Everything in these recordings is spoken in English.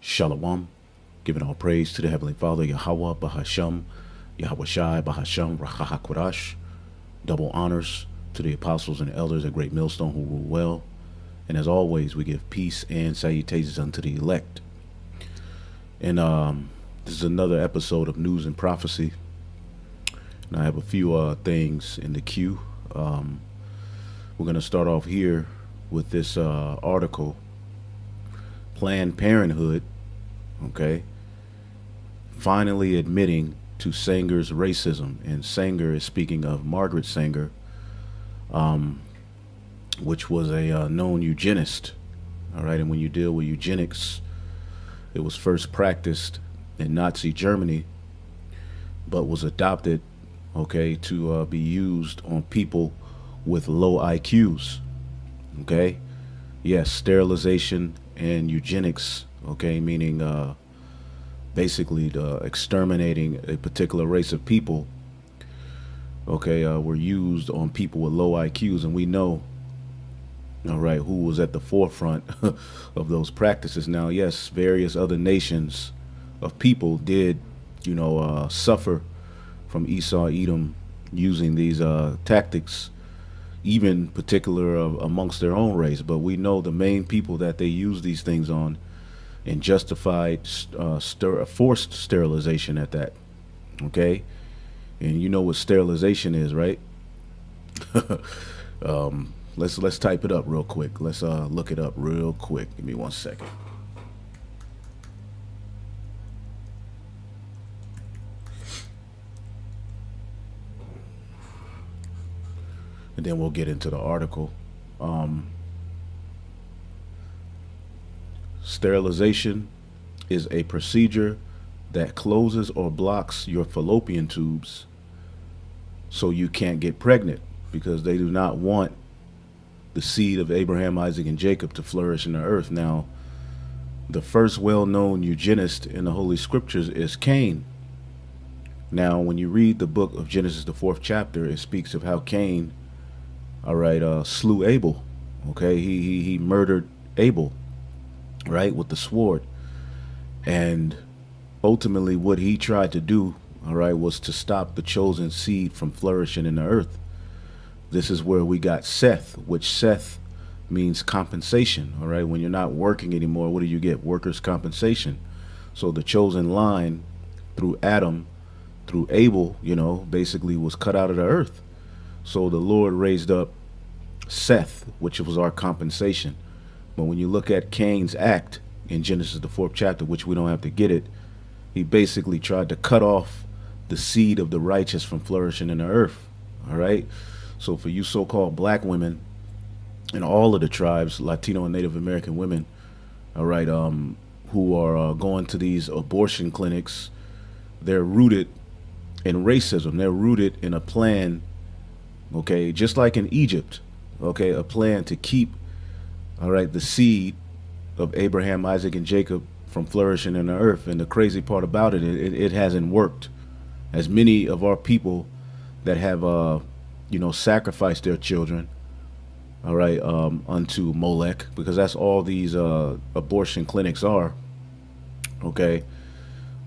Shalom, giving all praise to the Heavenly Father, Yahweh, Bahasham, Yahweh Shai, Bahasham, Rachahakwadash. Double honors to the apostles and elders at Great Millstone who rule well. And as always, we give peace and salutations unto the elect. And this is another episode of News and Prophecy. And I have a few things in the queue. We're going to start off here with this article. Planned Parenthood, okay, finally admitting to Sanger's racism. And Sanger is speaking of Margaret Sanger, which was a known eugenist. All right, and when you deal with eugenics, it was first practiced in Nazi Germany, but was adopted, okay, to be used on people with low IQs. Okay, yes, sterilization and eugenics, okay, meaning basically exterminating a particular race of people, okay, were used on people with low IQs. And we know, all right, who was at the forefront of those practices. Now, yes, various other nations of people did, suffer from Esau, Edom using these tactics, even particular amongst their own race. But we know the main people that they use these things on and justified forced sterilization at that. Okay, and you know what sterilization is, right? Let's type it up real quick. Let's look it up real quick. Give me 1 second. And then we'll get into the article. Sterilization is a procedure that closes or blocks your fallopian tubes so you can't get pregnant, because they do not want the seed of Abraham, Isaac, and Jacob to flourish in the earth. Now, the first well-known eugenist in the Holy Scriptures is Cain. Now, when you read the book of Genesis, the 4th chapter, it speaks of how Cain, all right, slew Abel. Okay, he murdered Abel, right, with the sword. And ultimately what he tried to do, all right, was to stop the chosen seed from flourishing in the earth. This is where we got Seth, which Seth means compensation. All right, when you're not working anymore, what do you get? Workers' compensation. So the chosen line through Adam, through Abel, basically was cut out of the earth. So the Lord raised up Seth, which was our compensation. But when you look at Cain's act in Genesis, the 4th chapter, which we don't have to get it, he basically tried to cut off the seed of the righteous from flourishing in the earth. All right. So for you so-called black women in all of the tribes, Latino and Native American women, all right, who are going to these abortion clinics, they're rooted in racism. They're rooted in a plan, okay, just like in Egypt, okay, a plan to keep, all right, the seed of Abraham, Isaac, and Jacob from flourishing in the earth. And the crazy part about it hasn't worked. As many of our people that have, sacrificed their children, all right, unto Molech, because that's all these abortion clinics are, okay?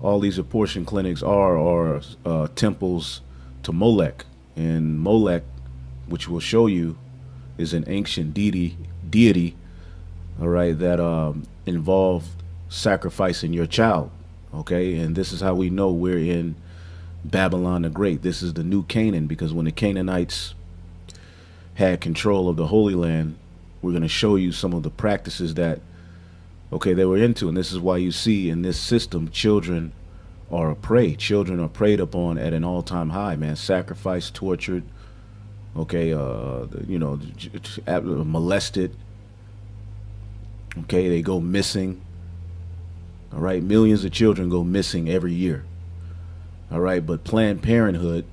All these abortion clinics are temples to Molech. And Molech, which we'll show you, is an ancient deity, all right, that involved sacrificing your child, okay? And this is how we know we're in Babylon the Great. This is the new Canaan, because when the Canaanites had control of the Holy Land, we're going to show you some of the practices that, okay, they were into. And this is why you see in this system, children are a prey. Children are preyed upon at an all-time high, man. Sacrificed, tortured, okay, molested, okay, they go missing. All right, millions of children go missing every year. All right, but Planned Parenthood,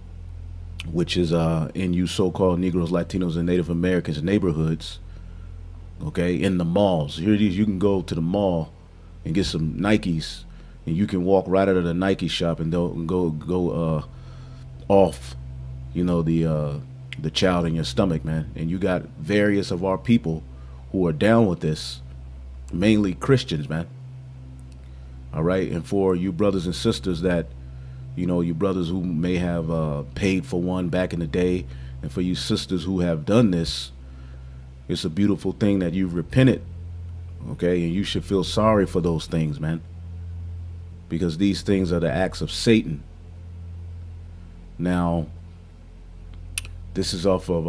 which is in you so-called Negroes, Latinos, and Native Americans neighborhoods, okay, in the malls. Here it is. You can go to the mall and get some Nikes, and you can walk right out of the Nike shop and go off, the child in your stomach, man. And you got various of our people who are down with this, mainly Christians, man. All right. And for you brothers and sisters that, you brothers who may have paid for one back in the day, and for you sisters who have done this, it's a beautiful thing that you've repented. Okay. And you should feel sorry for those things, man, because these things are the acts of Satan. Now, this is off of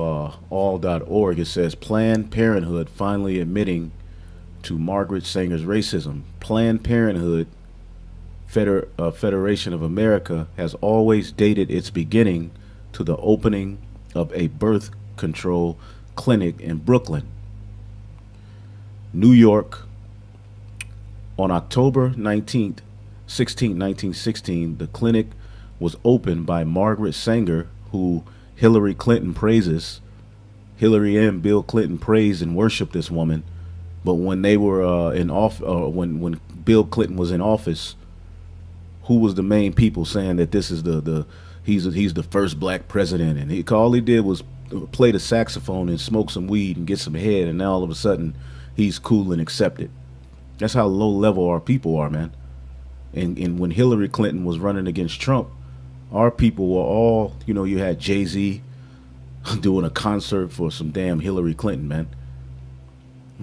all.org. It says Planned Parenthood finally admitting to Margaret Sanger's racism. Planned Parenthood Federation of America has always dated its beginning to the opening of a birth control clinic in Brooklyn, New York. On October 16th, 1916, the clinic was opened by Margaret Sanger, who Hillary Clinton praises. Hillary and Bill Clinton praised and worshiped this woman. But when they were in office, when Bill Clinton was in office, who was the main people saying that this is he's the first black president? And all he did was play the saxophone and smoke some weed and get some head, and now all of a sudden he's cool and accepted. That's how low level our people are, man. And when Hillary Clinton was running against Trump, our people were all, you had Jay-Z doing a concert for some damn Hillary Clinton, man.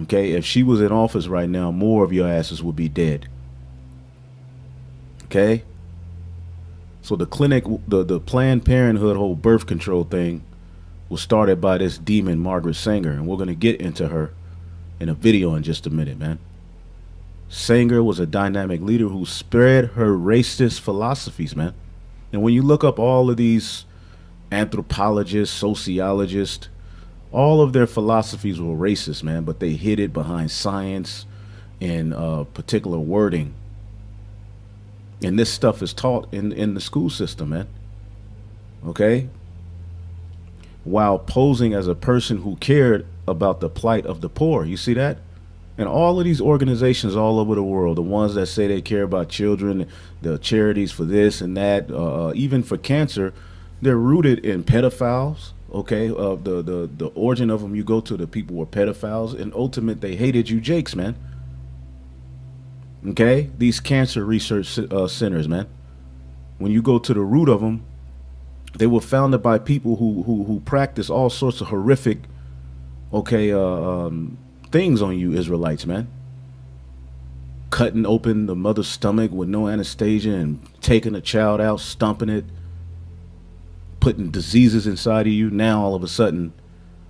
Okay, if she was in office right now, more of your asses would be dead. Okay? So the clinic, the Planned Parenthood whole birth control thing was started by this demon, Margaret Sanger, and we're going to get into her in a video in just a minute, man. Sanger was a dynamic leader who spread her racist philosophies, man. And when you look up all of these anthropologists, sociologists, all of their philosophies were racist, man, but they hid it behind science and particular wording. And this stuff is taught in the school system, man. Okay? While posing as a person who cared about the plight of the poor. You see that? And all of these organizations all over the world, the ones that say they care about children, the charities for this and that, even for cancer, they're rooted in pedophiles. Okay, the origin of them, you go to, the people were pedophiles, and ultimate they hated you jakes, man. Okay, these cancer research centers, man. When you go to the root of them, they were founded by people who practice all sorts of horrific, things on you Israelites, man. Cutting open the mother's stomach with no anesthesia and taking a child out, stomping it, putting diseases inside of you. Now all of a sudden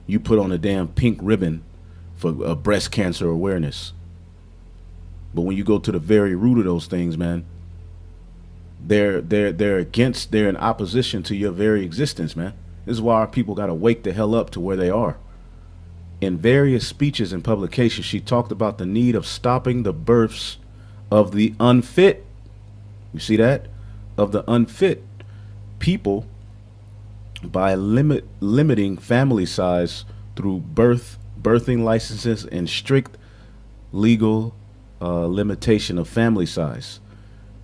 you put on a damn pink ribbon for breast cancer awareness. But when you go to the very root of those things, man, they're in opposition to your very existence, man. This is why our people got to wake the hell up to where they are. In various speeches and publications, she talked about the need of stopping the births of the unfit. You see that? Of the unfit people by limiting family size through birthing licenses and strict legal limitation of family size.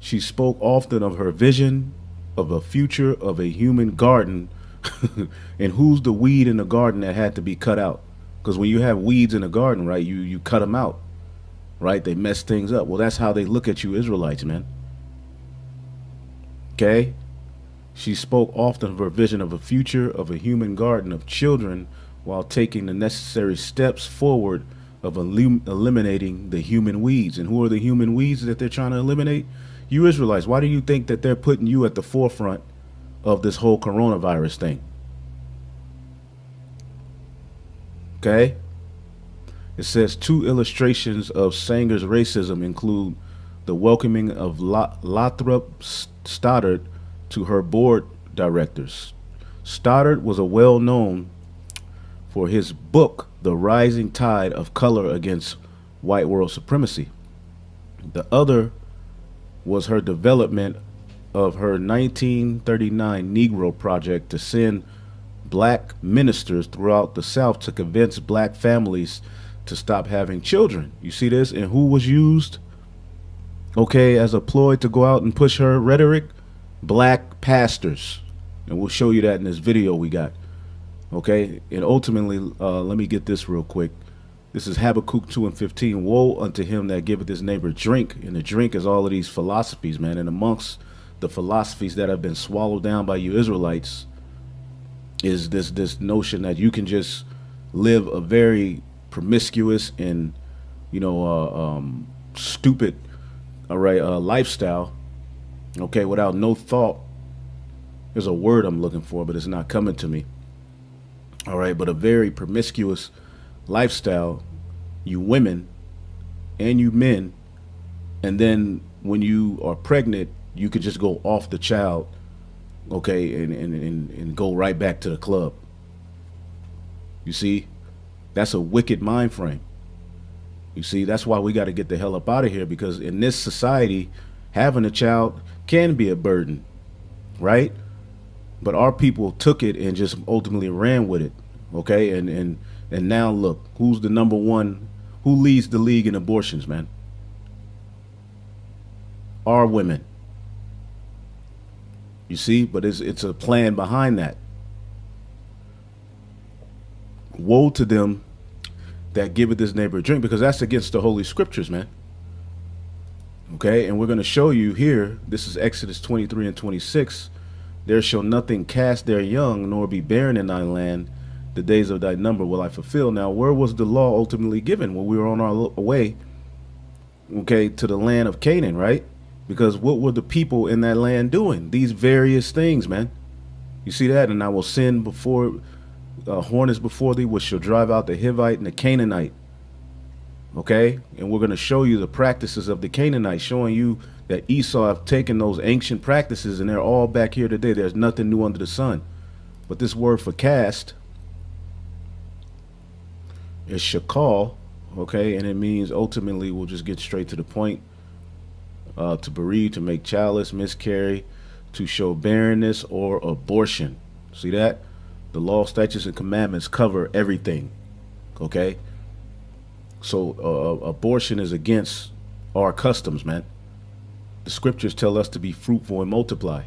She spoke often of her vision of a future of a human garden. And who's the weed in the garden that had to be cut out? Because when you have weeds in a garden, right, you cut them out, right? They mess things up. Well, that's how they look at you Israelites, man. Okay? She spoke often of her vision of a future of a human garden of children while taking the necessary steps forward of eliminating the human weeds. And who are the human weeds that they're trying to eliminate? You Israelites. Why do you think that they're putting you at the forefront of this whole coronavirus thing? Okay? It says 2 illustrations of Sanger's racism include the welcoming of Lathrop Stoddard to her board directors. Stoddard was a well-known for his book, The Rising Tide of Color Against White World Supremacy. The other was her development of her 1939 Negro Project to send black ministers throughout the South to convince black families to stop having children. You see this? And who was used, as a ploy to go out and push her rhetoric? Black pastors. And we'll show you that in this video we got. Okay? And ultimately, let me get this real quick. This is Habakkuk 2 and 15. Woe unto him that giveth his neighbor drink. And the drink is all of these philosophies, man. And amongst the philosophies that have been swallowed down by you Israelites is this notion that you can just live a very promiscuous and, stupid, all right, lifestyle, okay, without no thought. There's a word I'm looking for, but it's not coming to me. All right, but a very promiscuous lifestyle, you women and you men, and then when you are pregnant, you could just go off the child, okay, and go right back to the club. You see, that's a wicked mind frame. You see, that's why we got to get the hell up out of here, because in this society, having a child can be a burden, right? But our people took it and just ultimately ran with it, okay? And now look, who's the number one? Who leads the league in abortions, man? Our women. You see, but it's a plan behind that. Woe to them that giveth his neighbor a drink, because that's against the holy scriptures, man. Okay, and we're going to show you here, this is Exodus 23 and 26. There shall nothing cast their young, nor be barren in thy land. The days of thy number will I fulfill. Now, where was the law ultimately given? When we were on our way, okay, to the land of Canaan, right? Because what were the people in that land doing? These various things, man. You see that? And I will send before hornets before thee, which shall drive out the Hivite and the Canaanite. Okay? And we're going to show you the practices of the Canaanites, showing you that Esau have taken those ancient practices and they're all back here today. There's nothing new under the sun. But this word for cast is shakal, okay? And it means ultimately, we'll just get straight to the point, to bereave, to make childless, miscarry, to show barrenness or abortion. See that? The law, statutes, and commandments cover everything, okay? So abortion is against our customs, man. The scriptures tell us to be fruitful and multiply.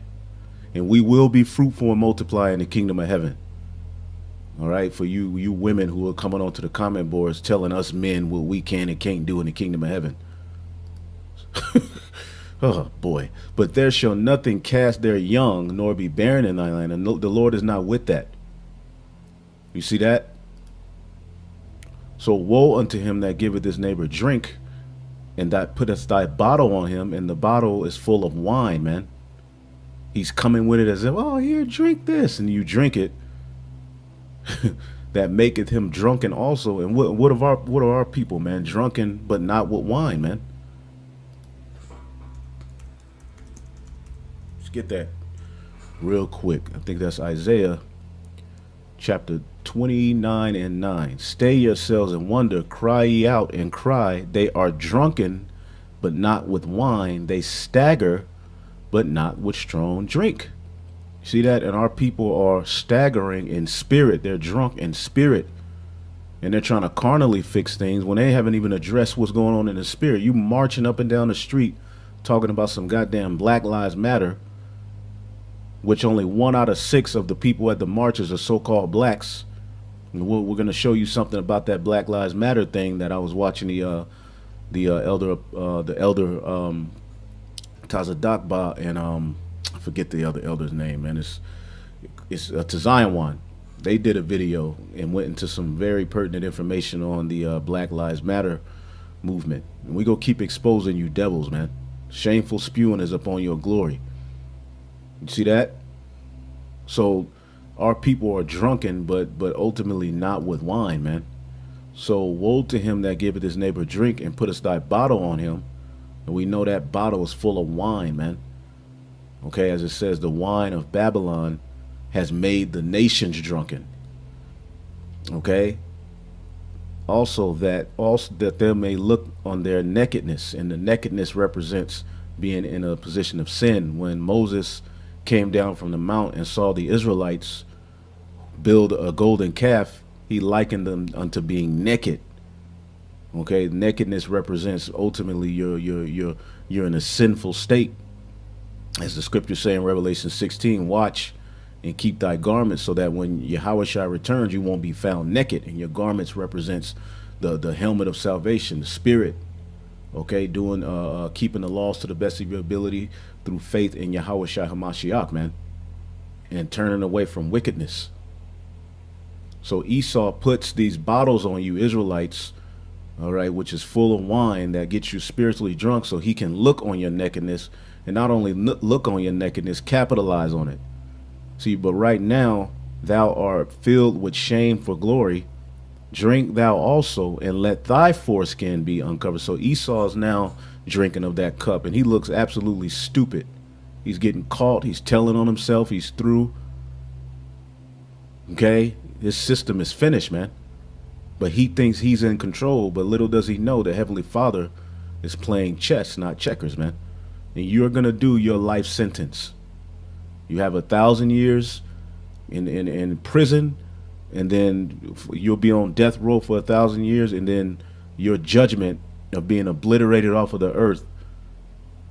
And we will be fruitful and multiply in the kingdom of heaven. All right, for you women who are coming onto the comment boards telling us men what we can and can't do in the kingdom of heaven. Oh, boy. But there shall nothing cast their young, nor be barren in thy land. And the Lord is not with that. You see that? So woe unto him that giveth his neighbor drink, and that putteth thy bottle on him, and the bottle is full of wine, man. He's coming with it as if, oh, here, drink this, and you drink it. That maketh him drunken also. And what are our people, man? Drunken, but not with wine, man. Let's get that real quick. I think that's Isaiah chapter 29 and 9. Stay yourselves and wonder, cry ye out and cry. They are drunken, but not with wine. They stagger, but not with strong drink. See that? And our people are staggering in spirit. They're drunk in spirit. And they're trying to carnally fix things when they haven't even addressed what's going on in the spirit. You marching up and down the street talking about some goddamn Black Lives Matter, which only 1 out of 6 of the people at the marches are so-called blacks. And we're going to show you something about that Black Lives Matter thing that I was watching the elder Tazadakba and I forget the other elder's name, man. It's Zaqan. They did a video and went into some very pertinent information on the Black Lives Matter movement. And we go keep exposing you devils, man. Shameful spewing is upon your glory. You see that? So our people are drunken, but ultimately not with wine, man. So woe to him that giveth his neighbor drink and putteth thy bottle on him. And we know that bottle is full of wine, man. Okay, as it says, the wine of Babylon has made the nations drunken. Okay. Also that they may look on their nakedness, and the nakedness represents being in a position of sin. When Moses came down from the mount and saw the Israelites build a golden calf, he likened them unto being naked. Okay, nakedness represents ultimately you're in a sinful state. As the scriptures say in Revelation 16, watch and keep thy garments so that when Yahushua returns, you won't be found naked. And your garments represents the helmet of salvation, the spirit. Okay, doing keeping the laws to the best of your ability through faith in Yahweh Shai Hamashiach, man, and turning away from wickedness. So Esau puts these bottles on you Israelites, all right, which is full of wine that gets you spiritually drunk, so he can look on your nakedness, and not only look on your nakedness, capitalize on it. See, but right now thou art filled with shame for glory. Drink thou also, and let thy foreskin be uncovered. So Esau is now drinking of that cup, and he looks absolutely stupid. He's getting caught. He's telling on himself. He's through. Okay, his system is finished, man. But he thinks he's in control, but little does he know the Heavenly Father is playing chess, not checkers, man. And you're going to do your life sentence. You have 1,000 years in prison, and then you'll be on death row for 1,000 years, and then your judgment of being obliterated off of the earth.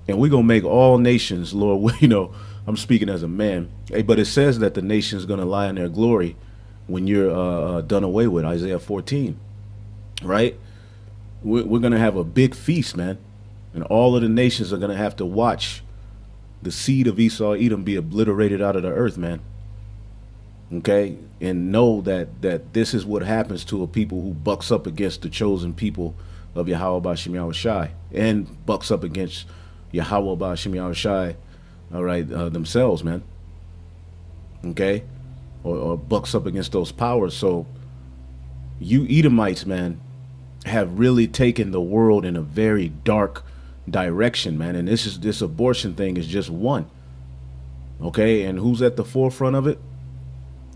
And we're going to make all nations, Lord, you know, I'm speaking as a man. Hey, but it says that the nation's going to lie in their glory when you're done away with, Isaiah 14, right? We're going to have a big feast, man. And all of the nations are going to have to watch the seed of Esau, Edom, be obliterated out of the earth, man. Okay? And know that this is what happens to a people who bucks up against the chosen people of Yahweh B'Shem Yahweh Shai, and bucks up against Yahweh B'Shem Yahweh Shai, all right, themselves, man. Okay? Or bucks up against those powers. So you Edomites, man, have really taken the world in a very dark direction, man. And this abortion thing is just one. Okay, and who's at the forefront of it?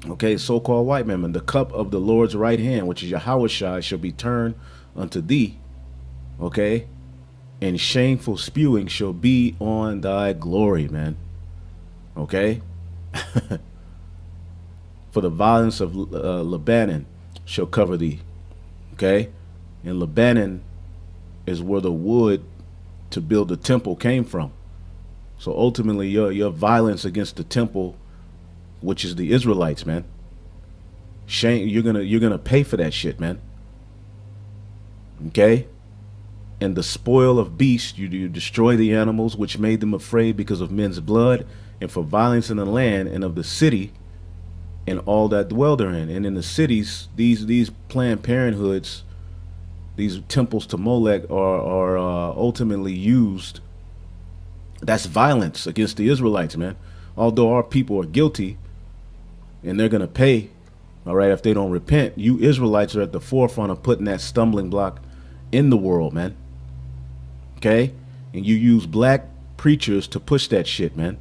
Okay, so-called white men. The cup of the Lord's right hand, which is Yahweh Shai, shall be turned unto thee. Okay, and shameful spewing shall be on thy glory, man. Okay. For the violence of Lebanon shall cover thee. Okay? And Lebanon is where the wood to build the temple came from. So ultimately your violence against the temple, which is the Israelites, man. Shame, you're gonna pay for that shit, man. Okay? And the spoil of beasts, you destroy the animals which made them afraid because of men's blood, and for violence in the land and of the city, and all that dwell therein. And in the cities, these Planned Parenthoods, these temples to Molech are ultimately used. That's violence against the Israelites, man. Although our people are guilty, and they're gonna pay, all right, if they don't repent. You Israelites are at the forefront of putting that stumbling block in the world, man. Okay? And you use black preachers to push that shit, man.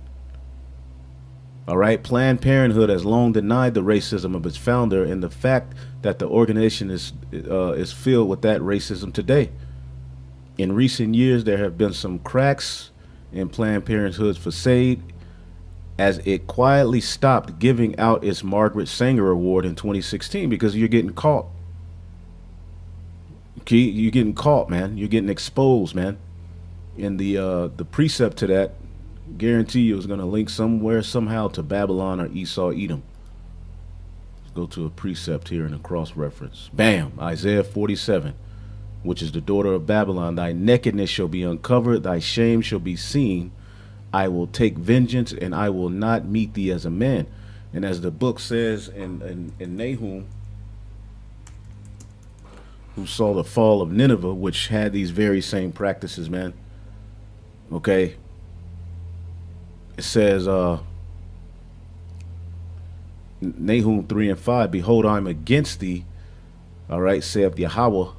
All right, Planned Parenthood has long denied the racism of its founder, and the fact that the organization is filled with that racism today. In recent years, there have been some cracks in Planned Parenthood's facade, as it quietly stopped giving out its Margaret Sanger Award in 2016 because you're getting caught. Okay, you're getting caught, man. You're getting exposed, man. And the precept to that, guarantee you, is going to link somewhere, somehow, to Babylon or Esau, Edom. Let's go to a precept here in a cross-reference. Bam! Isaiah 47, which is the daughter of Babylon. Thy nakedness shall be uncovered, thy shame shall be seen. I will take vengeance, and I will not meet thee as a man. And as the book says in Nahum, who saw the fall of Nineveh, which had these very same practices, man. Okay? It says, Nahum 3 and 5, behold, I am against thee, all right, saith Yahweh,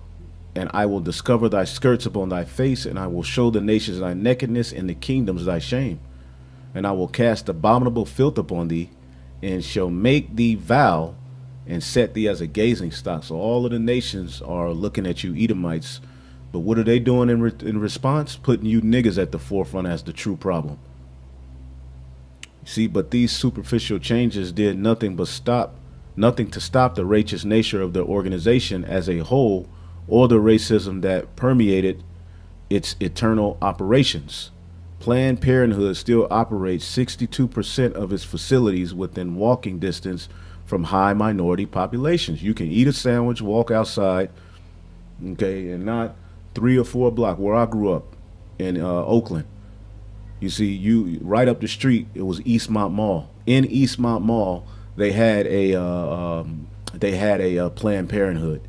and I will discover thy skirts upon thy face, and I will show the nations thy nakedness, and the kingdoms thy shame. And I will cast abominable filth upon thee, and shall make thee vow, and set thee as a gazing stock. So all of the nations are looking at you Edomites, but what are they doing in response? Putting you niggas at the forefront as the true problem. See, but these superficial changes did nothing to stop the righteous nature of the organization as a whole, or the racism that permeated its eternal operations. Planned Parenthood still operates 62% of its facilities within walking distance from high minority populations. You can eat a sandwich, walk outside, Okay, and not 3 or 4 blocks where I grew up in Oakland. You see, you right up the street, it was Eastmont Mall. In Eastmont Mall, they had a Planned Parenthood.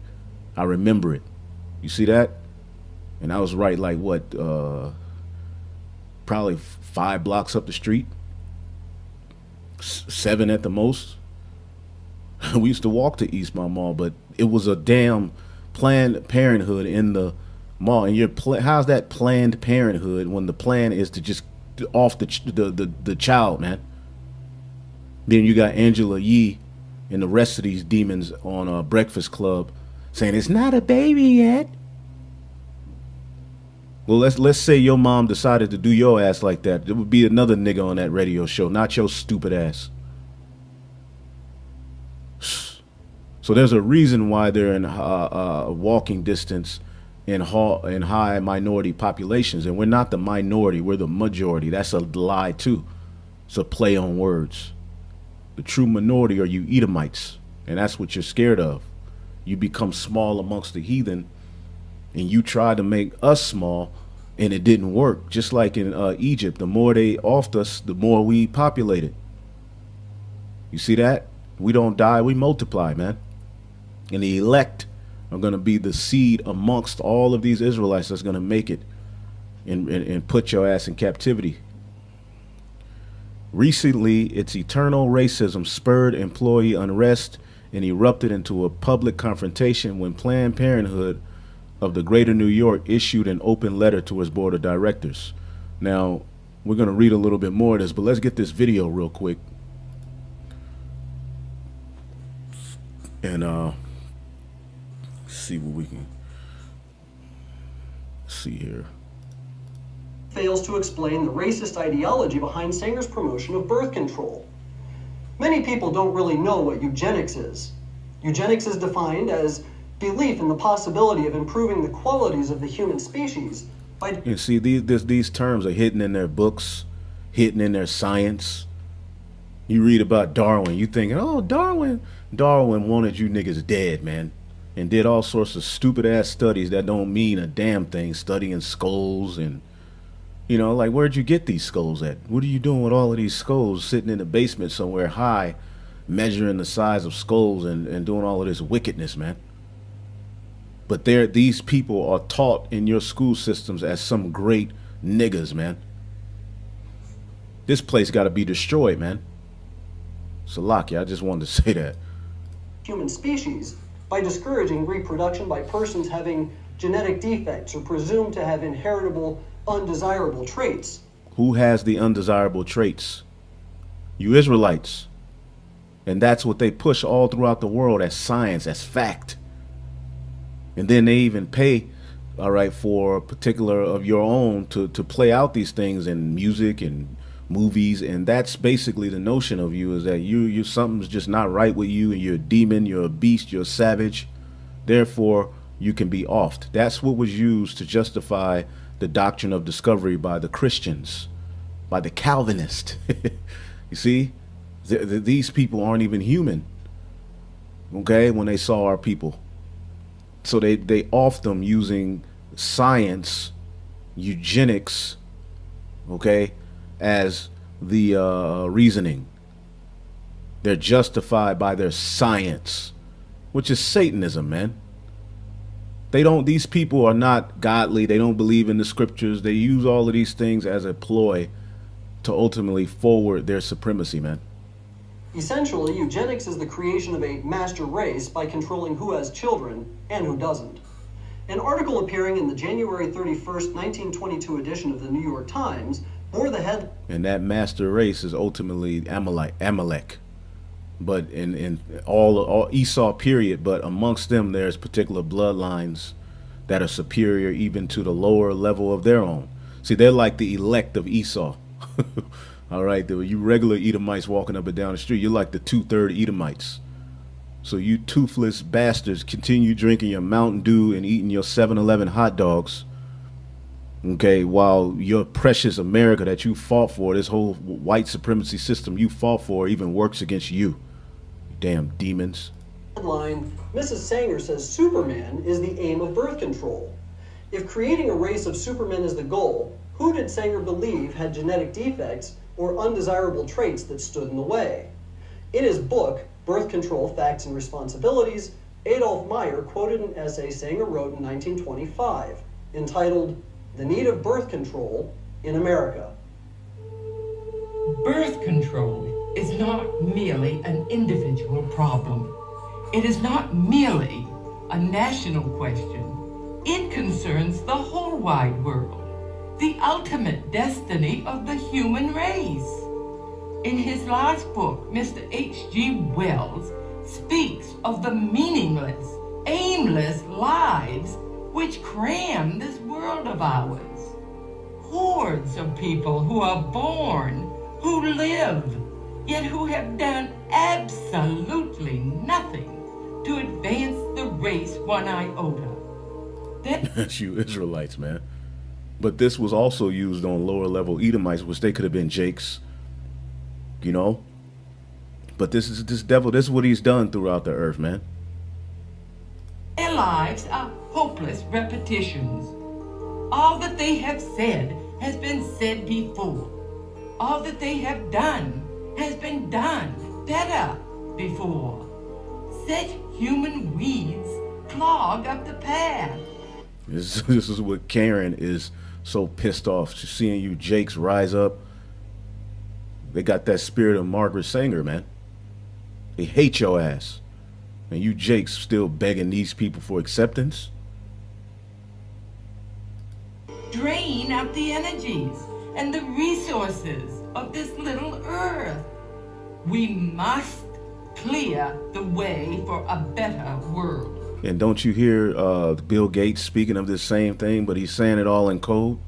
I remember it. You see that? And I was right, like what, probably 5 blocks up the street, 7 at the most. We used to walk to Eastmont Mall, but it was a damn Planned Parenthood in the mall. And how's that Planned Parenthood when the plan is to just off the child, man? Then you got Angela Yee and the rest of these demons on Breakfast Club saying it's not a baby yet. Well, let's say your mom decided to do your ass like that. There would be another nigga on that radio show, not your stupid ass. So there's a reason why they're in walking distance in high minority populations, and we're not the minority, we're the majority. That's a lie too. It's a play on words. The true minority are you Edomites, and that's what you're scared of. You become small amongst the heathen, and you try to make us small, and it didn't work. Just like in Egypt, the more they offed us, the more we populated. You see that? We don't die, we multiply, man. And the elect are going to be the seed amongst all of these Israelites that's going to make it and put your ass in captivity. Recently, its eternal racism spurred employee unrest and erupted into a public confrontation when Planned Parenthood of the Greater New York issued an open letter to its board of directors. Now, we're going to read a little bit more of this, but let's get this video real quick. And see what we can see here. Fails to explain the racist ideology behind Sanger's promotion of birth control. Many people don't really know what eugenics is. Eugenics is defined as belief in the possibility of improving the qualities of the human species by... You see, these terms are hidden in their books, hidden in their science. You read about Darwin, you thinking, oh, Darwin wanted you niggas dead, man, and did all sorts of stupid ass studies that don't mean a damn thing, studying skulls and, you know, like, where'd you get these skulls at? What are you doing with all of these skulls sitting in the basement somewhere high, measuring the size of skulls and doing all of this wickedness, man? But these people are taught in your school systems as some great niggas, man. This place got to be destroyed, man. Salaki, I just wanted to say that. Human species by discouraging reproduction by persons having genetic defects or presumed to have inheritable undesirable traits. Who has the undesirable traits? You Israelites. And that's what they push all throughout the world as science, as fact. And then they even pay, all right, for a particular of your own to play out these things in music and movies. And that's basically the notion of you, is that you something's just not right with you, and you're a demon, you're a beast, you're a savage. Therefore, you can be offed. That's what was used to justify the doctrine of discovery by the Christians, by the Calvinists. You see, these people aren't even human, okay, when they saw our people. So they offed them using science, eugenics, okay, as the reasoning. They're justified by their science, which is Satanism, man. These people are not godly. They don't believe in the scriptures. They use all of these things as a ploy to ultimately forward their supremacy, man. Essentially, eugenics is the creation of a master race by controlling who has children and who doesn't. An article appearing in the January 31st, 1922 edition of the New York Times bore the head... And that master race is ultimately Amalek. But in all Esau period, but amongst them there's particular bloodlines that are superior even to the lower level of their own. See, they're like the elect of Esau. All right, you regular Edomites walking up and down the street, you're like the 2/3 Edomites. So you toothless bastards continue drinking your Mountain Dew and eating your 7-Eleven hot dogs, okay, while your precious America that you fought for, this whole white supremacy system you fought for, even works against you. You damn demons. Headline, Mrs. Sanger says Superman is the aim of birth control. If creating a race of supermen is the goal, who did Sanger believe had genetic defects or undesirable traits that stood in the way? In his book, Birth Control, Facts and Responsibilities, Adolf Meyer quoted an essay Sanger wrote in 1925, entitled The Need of Birth Control in America. Birth control is not merely an individual problem. It is not merely a national question. It concerns the whole wide world, the ultimate destiny of the human race. In his last book, Mr. H.G. Wells speaks of the meaningless, aimless lives which cram this world of ours. Hordes of people who are born, who live, yet who have done absolutely nothing to advance the race one iota. That's you Israelites, man. But this was also used on lower level Edomites, which they could have been Jakes, you know. But this devil, this is what he's done throughout the earth, man. Their lives are hopeless repetitions. All that they have said has been said before. All that they have done has been done better before. Such human weeds clog up the path. This is what Karen is so pissed off. She's seeing you Jakes rise up. They got that spirit of Margaret Sanger, man. They hate your ass. And you Jakes still begging these people for acceptance? Drain out the energies and the resources of this little earth. We must clear the way for a better world. And don't you hear Bill Gates speaking of this same thing, but he's saying it all in code?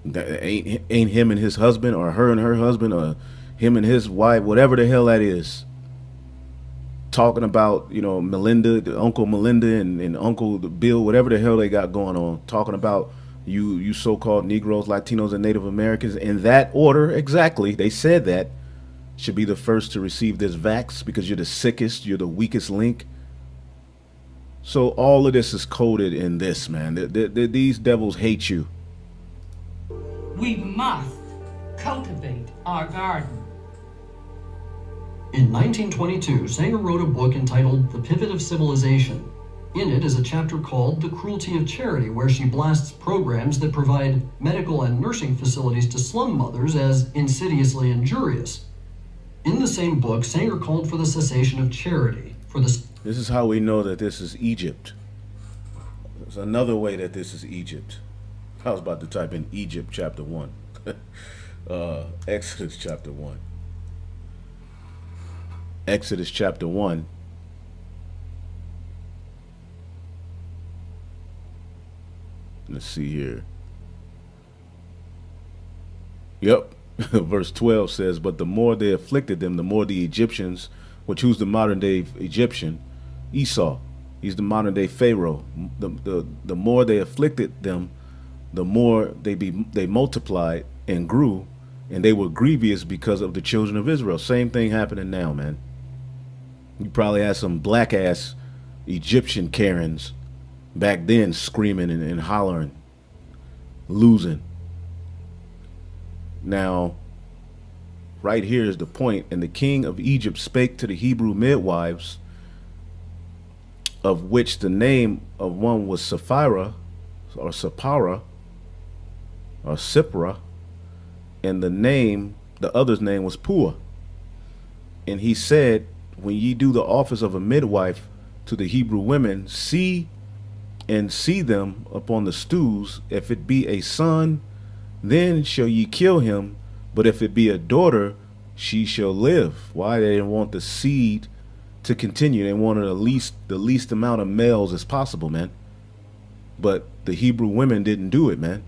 That ain't him and his husband, or her and her husband, or him and his wife, whatever the hell that is. Talking about, you know, Melinda, Uncle Melinda and Uncle Bill, whatever the hell they got going on. Talking about you so-called Negroes, Latinos, and Native Americans. In that order, exactly. They said that. Should be the first to receive this vax because you're the sickest, you're the weakest link. So all of this is coded in this, man. These devils hate you. We must cultivate our garden. In 1922, Sanger wrote a book entitled The Pivot of Civilization. In it is a chapter called The Cruelty of Charity, where she blasts programs that provide medical and nursing facilities to slum mothers as insidiously injurious. In the same book, Sanger called for the cessation of charity, for the... This is how we know that this is Egypt. There's another way that this is Egypt. I was about to type in Egypt chapter 1. Exodus chapter 1. Exodus chapter 1. Let's see here. Yep. Verse 12 says, but the more they afflicted them, the more the Egyptians, which who's the modern day Egyptian? Esau. He's the modern day Pharaoh. The more they afflicted them, the more they multiplied and grew, and they were grievous because of the children of Israel. Same thing happening now, man. You probably had some black ass Egyptian Karens back then screaming and hollering, losing. Now, right here is the point. And the king of Egypt spake to the Hebrew midwives, of which the name of one was Sapphira, or Sapphira, or Sipra, and the other's name was Pua. And he said, when ye do the office of a midwife to the Hebrew women, see them upon the stews. If it be a son, then shall ye kill him, but if it be a daughter, she shall live. Why? They didn't want the seed to continue. They wanted the least amount of males as possible, man. But the Hebrew women didn't do it, man,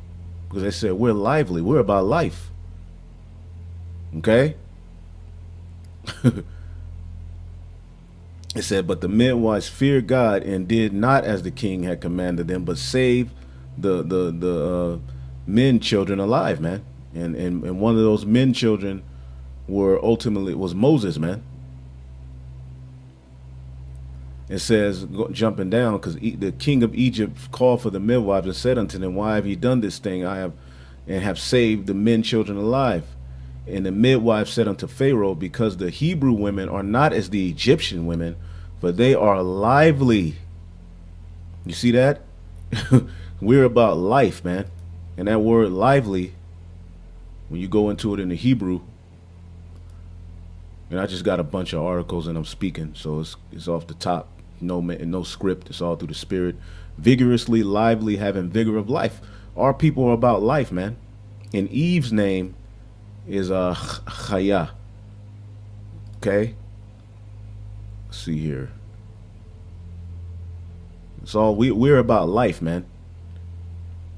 because they said, we're lively, we're about life. Okay? It said, but the midwives feared God and did not as the king had commanded them, but saved the men children alive, man. And one of those men children was Moses, man. It says, jumping down, because the king of Egypt called for the midwives and said unto them, why have ye done this thing? I have saved the men children alive. And the midwife said unto Pharaoh, because the Hebrew women are not as the Egyptian women, for they are lively. You see that? We're about life, man. And that word lively, when you go into it in the Hebrew, and I just got a bunch of articles and I'm speaking, so it's off the top. No script. It's all through the spirit. Vigorously, lively, having vigor of life. Our people are about life, man. And Eve's name is Chaya. Okay? Let's see here. It's all we're about life, man.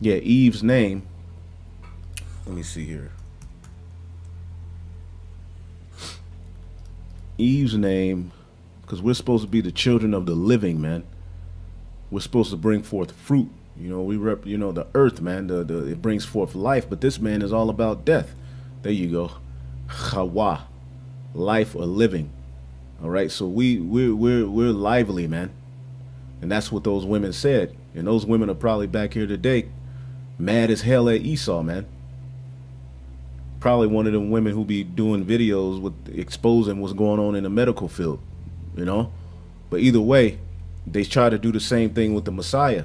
Yeah, Eve's name. Let me see here. Eve's name, because we're supposed to be the children of the living, man. We're supposed to bring forth fruit. You know, we rep, you know, the earth, man. It brings forth life, but this man is all about death. There you go. Chawa, life or living. All right, so we're lively, man. And that's what those women said. And those women are probably back here today, mad as hell at Esau, man. Probably one of them women who be doing videos with exposing what's going on in the medical field, you know. But either way, they try to do the same thing with the Messiah.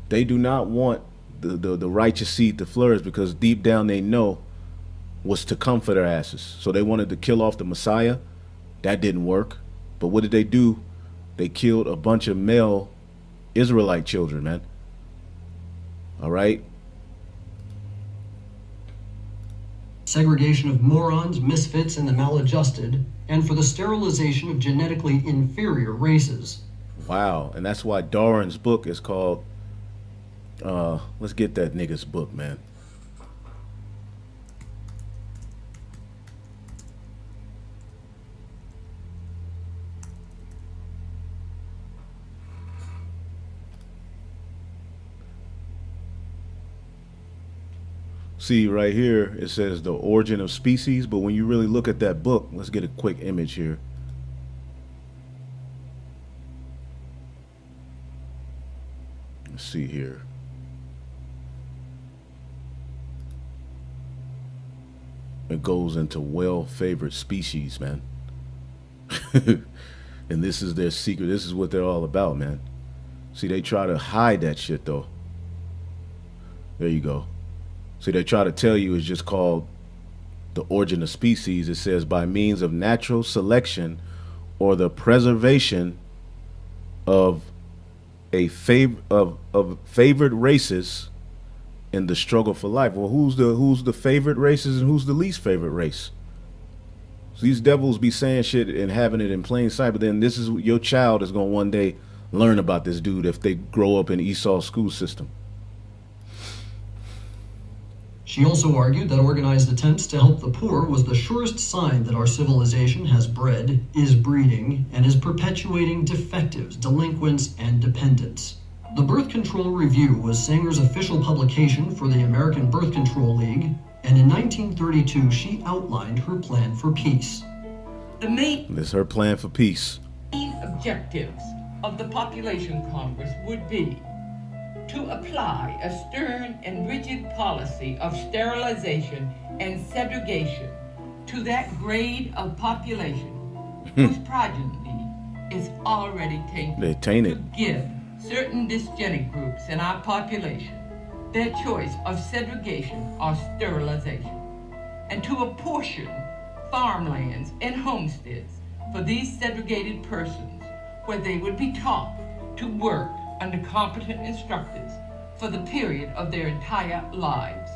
They do not want the righteous seed to flourish, because deep down they know what's to come for their asses. So they wanted to kill off the Messiah. That didn't work. But what did they do? They killed a bunch of male Israelite children, man. All right. Segregation of morons, misfits, and the maladjusted, and for the sterilization of genetically inferior races. Wow. And that's why Darwin's book is called, let's get that nigga's book, man. See right here, it says the origin of species, but when you really look at that book, let's get a quick image here. Let's see here. It goes into well-favored species, man. And this is their secret. This is what they're all about, man. See, they try to hide that shit, though. There you go. See, they try to tell you it's just called the origin of species. It says by means of natural selection or the preservation of of favored races in the struggle for life. Well, who's the favored races and who's the least favorite race? So these devils be saying shit and having it in plain sight, but then this is your child is gonna one day learn about this dude if they grow up in Esau's school system. She also argued that organized attempts to help the poor was the surest sign that our civilization has bred, is breeding, and is perpetuating defectives, delinquents, and dependents. The Birth Control Review was Sanger's official publication for the American Birth Control League, and in 1932 she outlined her plan for peace. This is her plan for peace. Main objectives of the Population Congress would be to apply a stern and rigid policy of sterilization and segregation to that grade of population whose progeny is already tainted. They're tainted. To give certain dysgenic groups in our population their choice of segregation or sterilization, and to apportion farmlands and homesteads for these segregated persons where they would be taught to work under competent instructors for the period of their entire lives.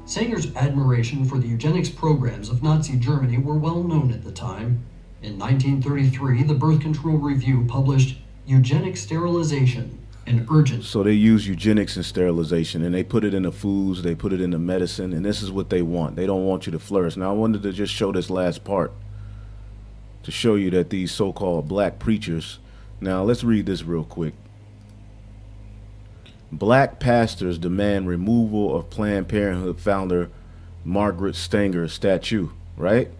Sanger's admiration for the eugenics programs of Nazi Germany were well known at the time. In 1933, the Birth Control Review published Eugenic Sterilization, an urgent. So they use eugenics and sterilization, and they put it in the foods, they put it in the medicine, and this is what they want. They don't want you to flourish. Now I wanted to just show this last part to show you that these so-called black preachers. Now let's read this real quick. Black pastors demand removal of Planned Parenthood founder Margaret Stanger's statue, right?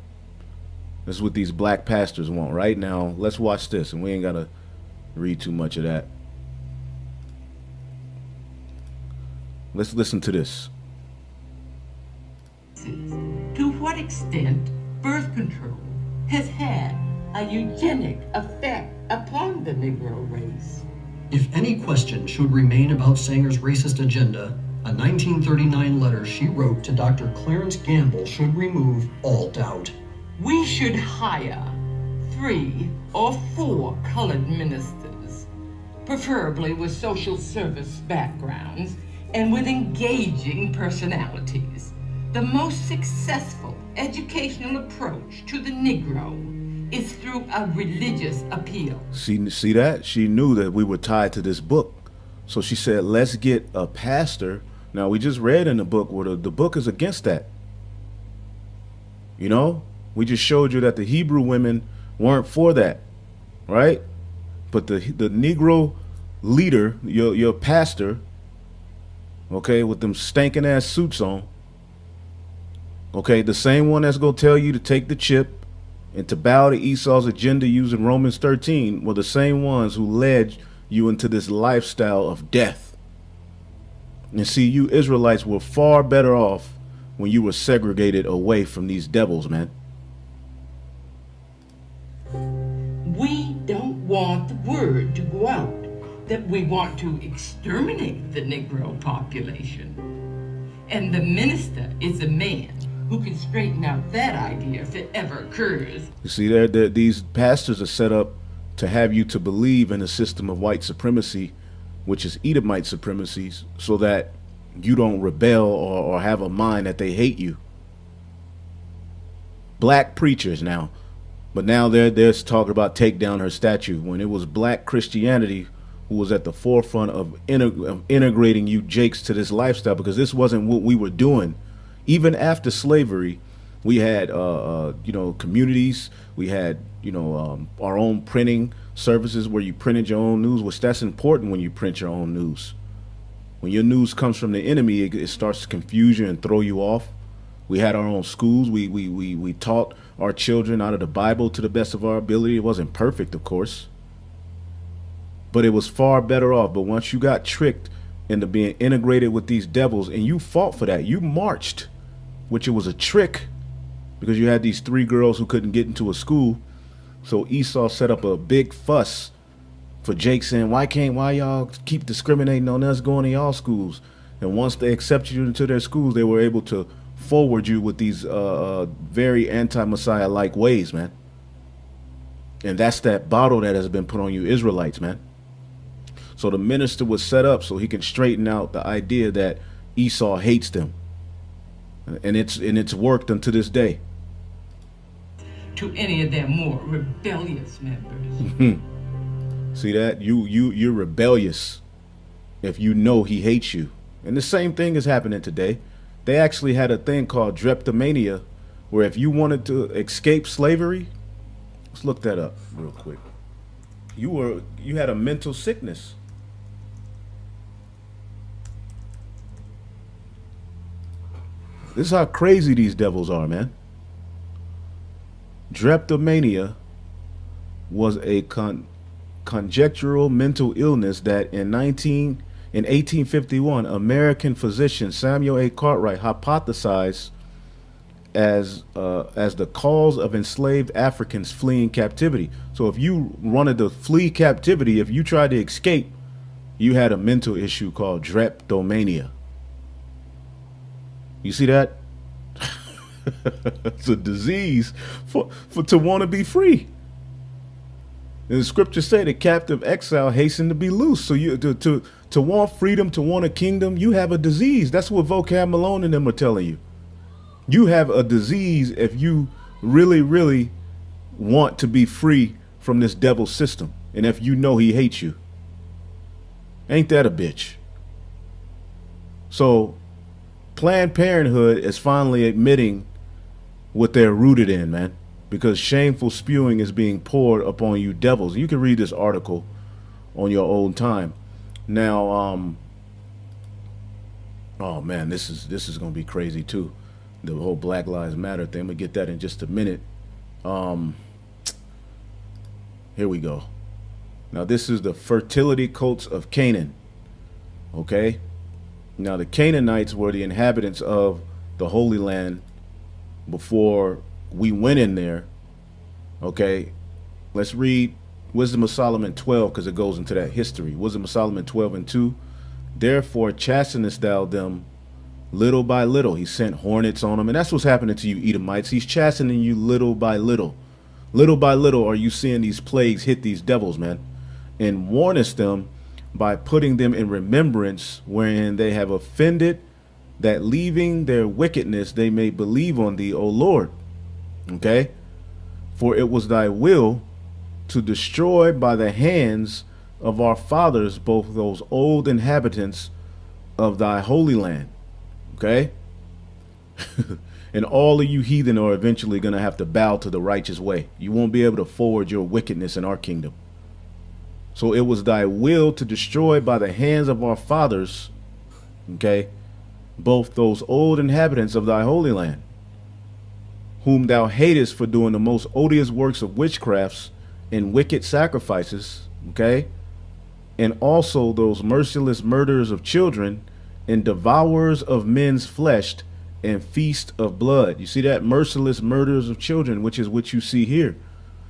This is what these black pastors want. Right now, let's watch this, and we ain't gotta read too much of that. Let's listen to this. To what extent birth control has had a eugenic effect upon the Negro race. If any question should remain about Sanger's racist agenda, a 1939 letter she wrote to Dr. Clarence Gamble should remove all doubt. We should hire 3 or 4 colored ministers, preferably with social service backgrounds and with engaging personalities. The most successful educational approach to the Negro is through a religious appeal. See that? She knew that we were tied to this book. So she said, let's get a pastor. Now, we just read in the book where the book is against that. You know? We just showed you that the Hebrew women weren't for that, right? But the Negro leader, your pastor, okay, with them stinking ass suits on, okay, the same one that's going to tell you to take the chip and to bow to Esau's agenda using Romans 13 were the same ones who led you into this lifestyle of death. And see, you Israelites were far better off when you were segregated away from these devils, man. We don't want the word to go out that we want to exterminate the Negro population. And the minister is a man who can straighten out that idea if it ever occurs. You see, these pastors are set up to have you to believe in a system of white supremacy, which is Edomite supremacy, so that you don't rebel or have a mind that they hate you. Black preachers now, but now they're talking about take down her statue, when it was black Christianity who was at the forefront of integrating you jakes to this lifestyle, because this wasn't what we were doing. Even after slavery, we had, communities. We had, our own printing services where you printed your own news, which that's important when you print your own news. When your news comes from the enemy, it starts to confuse you and throw you off. We had our own schools. We taught our children out of the Bible to the best of our ability. It wasn't perfect, of course, but it was far better off. But once you got tricked into being integrated with these devils, and you fought for that, you marched, which it was a trick, because you had these 3 girls who couldn't get into a school. So Esau set up a big fuss for Jake, saying, why y'all keep discriminating on us going to y'all schools? And once they accepted you into their schools, they were able to forward you with these very anti-Messiah like ways, man. And that's that bottle that has been put on you Israelites, man. So the minister was set up so he can straighten out the idea that Esau hates them. And it's worked unto this day. To any of their more rebellious members. See that? You're rebellious if you know he hates you. And the same thing is happening today. They actually had a thing called drapetomania, where if you wanted to escape slavery, let's look that up real quick. You had a mental sickness. This is how crazy these devils are, man. Drapetomania was a conjectural mental illness that in 1851, American physician Samuel A. Cartwright hypothesized as the cause of enslaved Africans fleeing captivity. So if you wanted to flee captivity, if you tried to escape, you had a mental issue called drapetomania. You see that? It's a disease for to want to be free. And the scriptures say the captive exile hasten to be loose. So you to want freedom, to want a kingdom, you have a disease. That's what Vocab Malone and them are telling you. You have a disease if you really, really want to be free from this devil system, and if you know he hates you. Ain't that a bitch? So Planned Parenthood is finally admitting what they're rooted in, man, because shameful spewing is being poured upon you devils. You can read this article on your own time. Now, oh man, this is gonna be crazy too. The whole Black Lives Matter thing. I'm gonna get that in just a minute. Here we go. Now, this is the fertility cults of Canaan. Okay? Now, the Canaanites were the inhabitants of the Holy Land before we went in there. Okay? Let's read Wisdom of Solomon 12 because it goes into that history. Wisdom of Solomon 12 and 2. Therefore, chastenest thou them little by little. He sent hornets on them. And that's what's happening to you, Edomites. He's chastening you little by little. Little by little are you seeing these plagues hit these devils, man. And warnest them by putting them in remembrance wherein they have offended, that leaving their wickedness they may believe on thee, O Lord. Okay? For it was thy will to destroy by the hands of our fathers both those old inhabitants of thy holy land. Okay? And all of you heathen are eventually going to have to bow to the righteous way. You won't be able to forward your wickedness in our kingdom. So it was thy will to destroy by the hands of our fathers, okay, both those old inhabitants of thy holy land, whom thou hatest for doing the most odious works of witchcrafts and wicked sacrifices, okay, and also those merciless murderers of children and devourers of men's flesh and feast of blood. You see that? Merciless murderers of children, which is what you see here.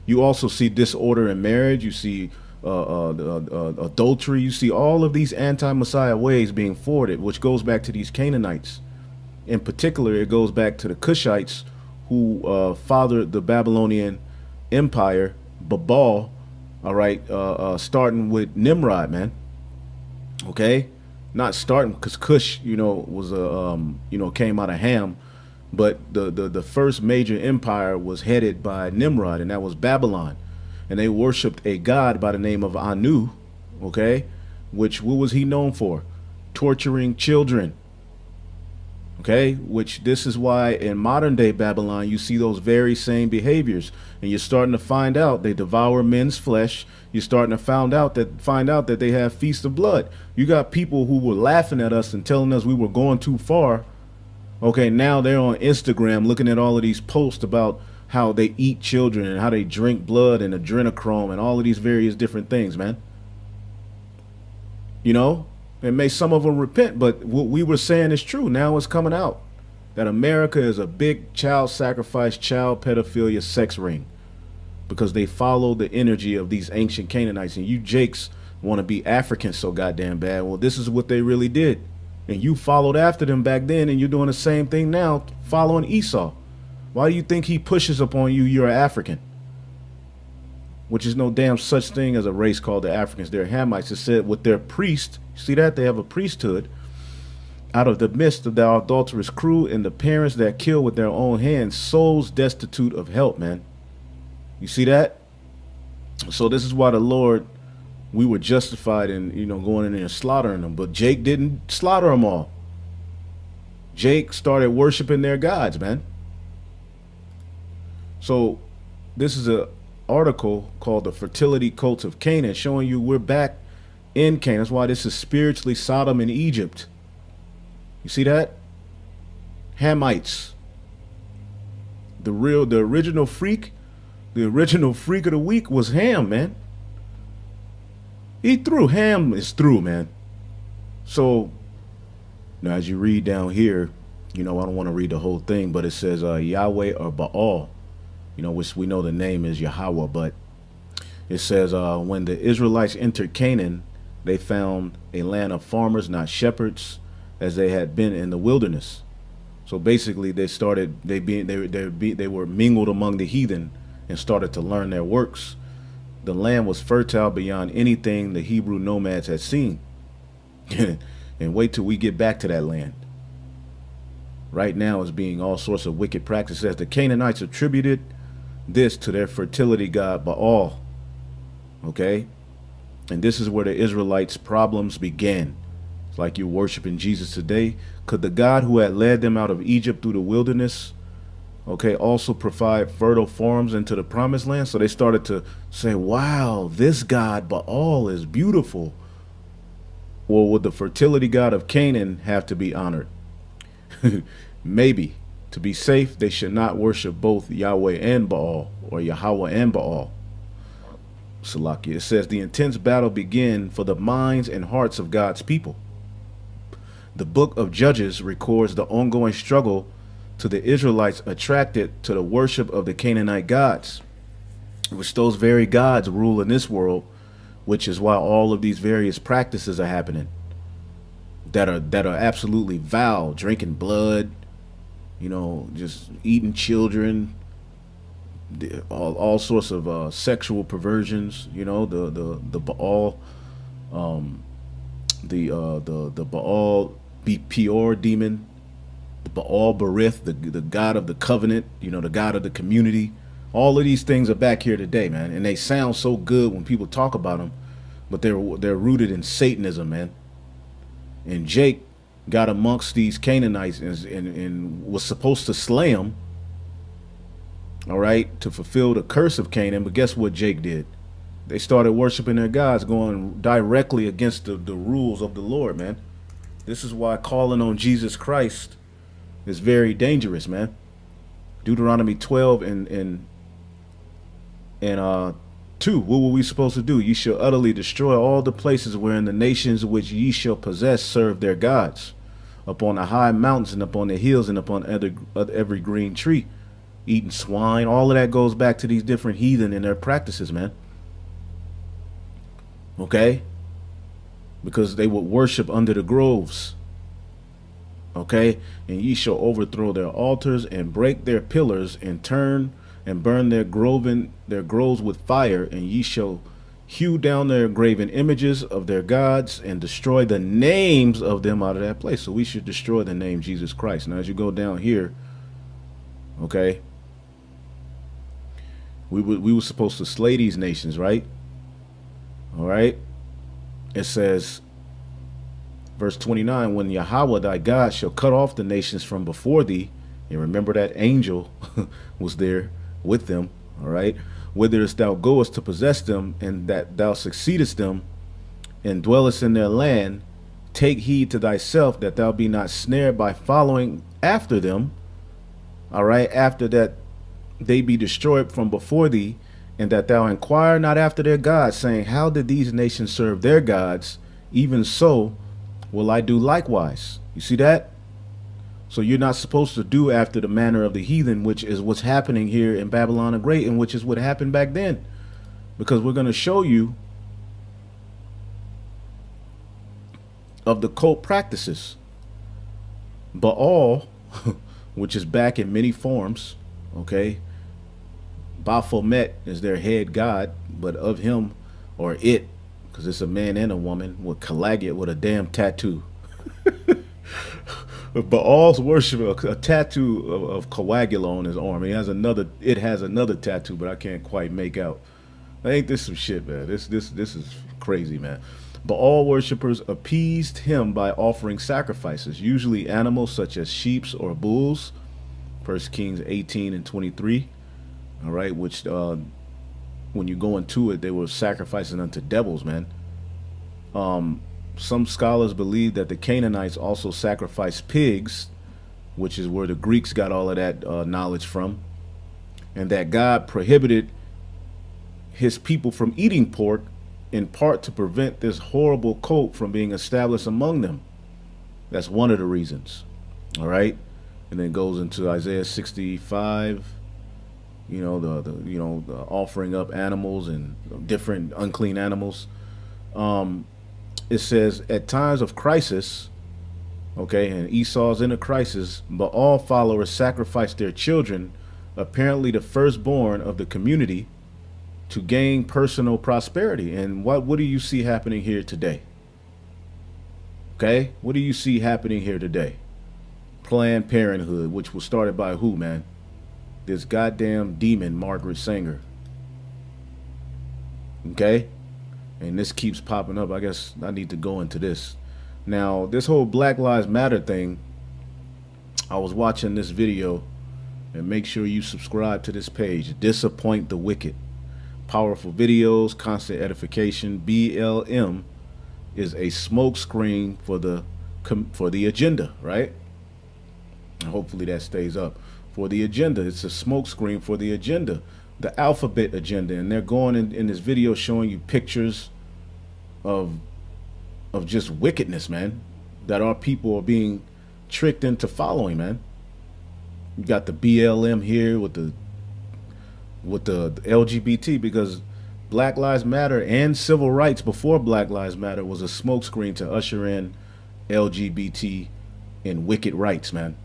You also see disorder in marriage. You see adultery. You see all of these anti-Messiah ways being forwarded, which goes back to these Canaanites. In particular, it goes back to the Cushites who fathered the Babylonian Empire, Babal, all right, starting with Nimrod, man. Okay? Not starting because Cush, was came out of Ham, but the first major empire was headed by Nimrod, and that was Babylon. And they worshipped a god by the name of Anu, okay? What was he known for? Torturing children, okay? Which this is why in modern day Babylon, you see those very same behaviors. And you're starting to find out they devour men's flesh. You're starting to find out that they have feast of blood. You got people who were laughing at us and telling us we were going too far. Okay, now they're on Instagram looking at all of these posts about how they eat children and how they drink blood and adrenochrome and all of these various different things, man. And may some of them repent, but what we were saying is true. Now it's coming out that America is a big child sacrifice, child pedophilia sex ring because they follow the energy of these ancient Canaanites. And you Jakes want to be African so goddamn bad. Well, this is what they really did. And you followed after them back then, and you're doing the same thing now, following Esau. Why do you think he pushes upon you you're African? Which is no damn such thing as a race called the Africans. They're Hamites. It said with their priest, see that? They have a priesthood. Out of the midst of the adulterous crew and the parents that kill with their own hands, souls destitute of help, man. You see that? So this is why the Lord, we were justified in, going in there and slaughtering them. But Jake didn't slaughter them all. Jake started worshiping their gods, man. So this is a article called The Fertility Cults of Canaan, showing you we're back in Canaan. That's why this is spiritually Sodom and Egypt. You see that? Hamites. The original freak of the week was Ham, man. Ham is through, man. So now as you read down here, I don't want to read the whole thing, but it says Yahweh or Baal, which we know the name is Yahweh, but it says when the Israelites entered Canaan, they found a land of farmers, not shepherds, as they had been in the wilderness. So basically they were mingled among the heathen and started to learn their works. The land was fertile beyond anything the Hebrew nomads had seen. And wait till we get back to that land. Right now is being all sorts of wicked practices. The Canaanites attributed this to their fertility god Baal. Okay? And this is where the Israelites' problems began. It's like you're worshiping Jesus today. Could the God who had led them out of Egypt through the wilderness, okay, also provide fertile farms into the promised land? So they started to say, wow, this God Baal is beautiful. Well, would the fertility god of Canaan have to be honored? Maybe. To be safe, they should not worship both Yahweh and Baal, or Yahweh and Baal. Salakia. It says the intense battle began for the minds and hearts of God's people. The book of Judges records the ongoing struggle to the Israelites attracted to the worship of the Canaanite gods, which those very gods rule in this world, which is why all of these various practices are happening that are absolutely vile, drinking blood, you know, just eating children, all sorts of sexual perversions, you know, the Baal, the Baal Peor demon, the Baal Berith, the god of the covenant, you know, the god of the community. All of these things are back here today, man, and they sound so good when people talk about them, but they're rooted in Satanism, man. And Jake got amongst these Canaanites and was supposed to slay them, all right, to fulfill the curse of Canaan. But guess what Jake did? They started worshiping their gods, going directly against the rules of the Lord, man. This is why calling on Jesus Christ is very dangerous, man. Deuteronomy 12 and 2. What were we supposed to do? Ye shall utterly destroy all the places wherein the nations which ye shall possess serve their gods, upon the high mountains and upon the hills and upon every green tree, eating swine. All of that goes back to these different heathen and their practices, man. Okay? Because they would worship under the groves. Okay? And ye shall overthrow their altars and break their pillars and turn and burn their groves with fire, and ye shall hew down their graven images of their gods and destroy the names of them out of that place. So we should destroy the name Jesus Christ. Now as you go down here, okay, we were supposed to slay these nations, right? All right. It says, verse 29, when Yahweh thy God shall cut off the nations from before thee, and remember that angel was there with them, all right, whitherest thou goest to possess them, and that thou succeedest them, and dwellest in their land, take heed to thyself that thou be not snared by following after them, all right, after that they be destroyed from before thee, and that thou inquire not after their gods, saying, how did these nations serve their gods? Even so will I do likewise. You see that? So you're not supposed to do after the manner of the heathen, which is what's happening here in Babylon the Great, and which is what happened back then. Because we're going to show you of the cult practices. Baal, which is back in many forms, okay? Baphomet is their head god, but of him, or it, because it's a man and a woman, with Kalagit with a damn tattoo. Baal's worship a tattoo of coagula on his arm. It has another tattoo, but I can't quite make out. Ain't this some shit, man? This is crazy, man. Baal worshippers appeased him by offering sacrifices, usually animals such as sheep or bulls. 1 Kings 18 and 23. All right, which when you go into it, they were sacrificing unto devils, man. Some scholars believe that the Canaanites also sacrificed pigs, which is where the Greeks got all of that knowledge from, and that God prohibited his people from eating pork in part to prevent this horrible cult from being established among them. That's one of the reasons. All right, and then goes into Isaiah 65. You know, the offering up animals and different unclean animals. It says at times of crisis, okay, and Esau's in a crisis, but all followers sacrificed their children, apparently the firstborn of the community, to gain personal prosperity. And what do you see happening here today? Okay, what do you see happening here today? Planned Parenthood, which was started by who, man? This goddamn demon, Margaret Sanger. Okay? And this keeps popping up. I guess I need to go into this. Now, this whole Black Lives Matter thing, I was watching this video, and make sure you subscribe to this page. Disappoint the Wicked. Powerful videos, constant edification. BLM is a smokescreen for the agenda, right? And hopefully that stays up. For the agenda. It's a smokescreen for the agenda. the alphabet agenda, and they're going in this video showing you pictures of just wickedness, man, that our people are being tricked into following, man. You got the BLM here with the LGBT, because Black Lives Matter and civil rights before Black Lives Matter was a smokescreen to usher in LGBT and wicked rights, man.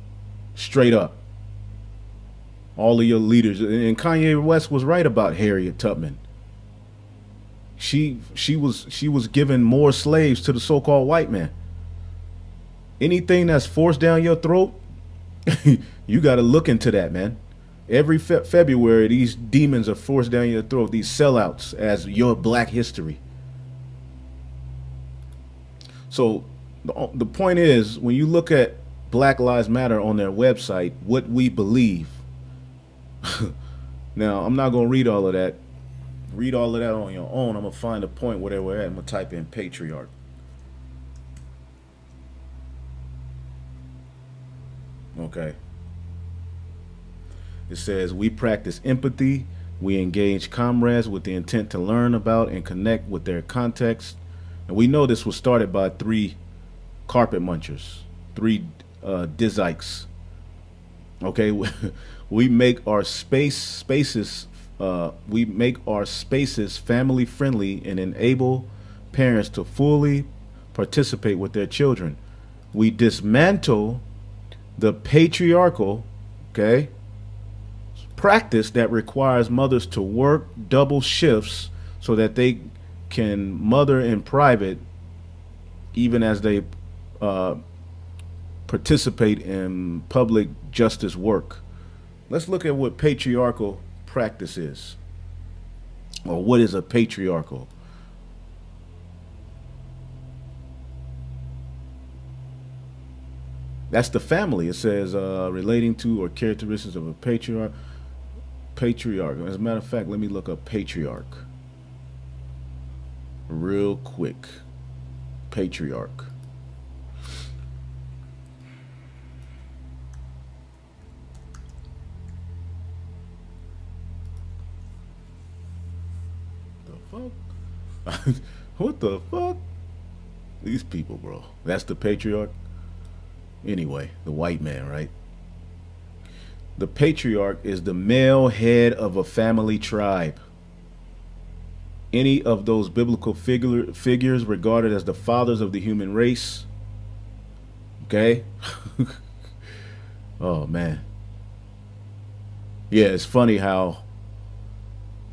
Straight up. All of your leaders, and Kanye West was right about Harriet Tubman. She was giving more slaves to the so-called white man. Anything that's forced down your throat, you got to look into that, man. Every February, these demons are forced down your throat, these sellouts, as your black history. So the point is, when you look at Black Lives Matter on their website, what we believe. Now, I'm not going to read all of that. Read all of that on your own. I'm going to find a point where they were at. I'm going to type in patriarch. Okay. It says, we practice empathy. We engage comrades with the intent to learn about and connect with their context. And we know this was started by 3 carpet munchers, 3 Dizikes. Okay, we make our spaces family friendly and enable parents to fully participate with their children. We dismantle the patriarchal, okay, practice that requires mothers to work double shifts so that they can mother in private, even as they participate in public justice work. Let's look at what patriarchal practice is, or what is a patriarchal. That's the family. It says relating to or characteristics of a patriarch. As a matter of fact, let me look up patriarch real quick. Patriarch. The fuck? What the fuck? These people, bro. That's the patriarch? Anyway, the white man, right? The patriarch is the male head of a family tribe. Any of those biblical figures regarded as the fathers of the human race. Okay? Oh, man. Yeah, it's funny how,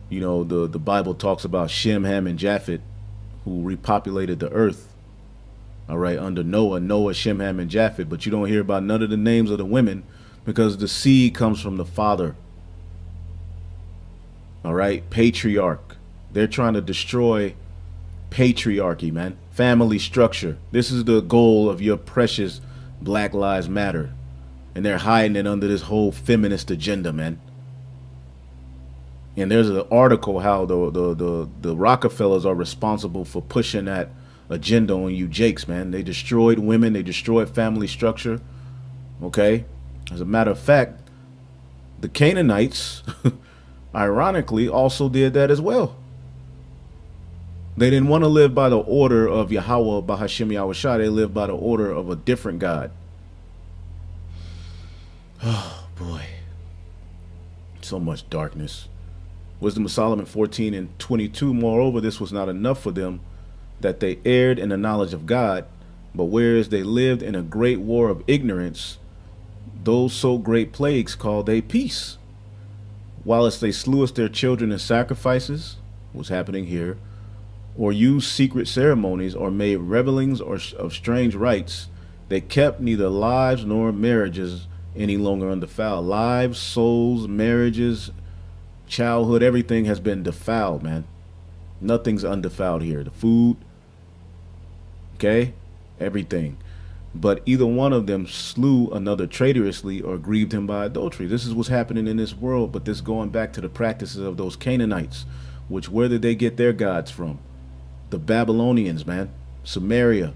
you know, the Bible talks about Shem, Ham, and Japheth, who repopulated the earth. All right, under Noah, Shem, Ham, and Japheth, but you don't hear about none of the names of the women because the seed comes from the father. All right, patriarch. They're trying to destroy patriarchy, man. Family structure. This is the goal of your precious Black Lives Matter. And they're hiding it under this whole feminist agenda, man. And there's an article how the Rockefellers are responsible for pushing that agenda on you jakes, man. They destroyed women. They destroyed family structure. Okay? As a matter of fact, the Canaanites, ironically, also did that as well. They didn't want to live by the order of Yahweh, Bahashim Yahushua. They lived by the order of a different God. Oh, boy. So much darkness. Wisdom of Solomon 14:22. Moreover, this was not enough for them, that they erred in the knowledge of God, but whereas they lived in a great war of ignorance, those so great plagues called they peace. Whilst they slewest their children in sacrifices, what's happening here, or used secret ceremonies, or made revelings of strange rites, they kept neither lives nor marriages any longer undefiled. Lives, souls, marriages, childhood, everything has been defiled, man. Nothing's undefiled here. The food, okay, everything. But either one of them slew another traitorously or grieved him by adultery. This is what's happening in this world, but this going back to the practices of those Canaanites, which where did they get their gods from? The Babylonians, man. Samaria.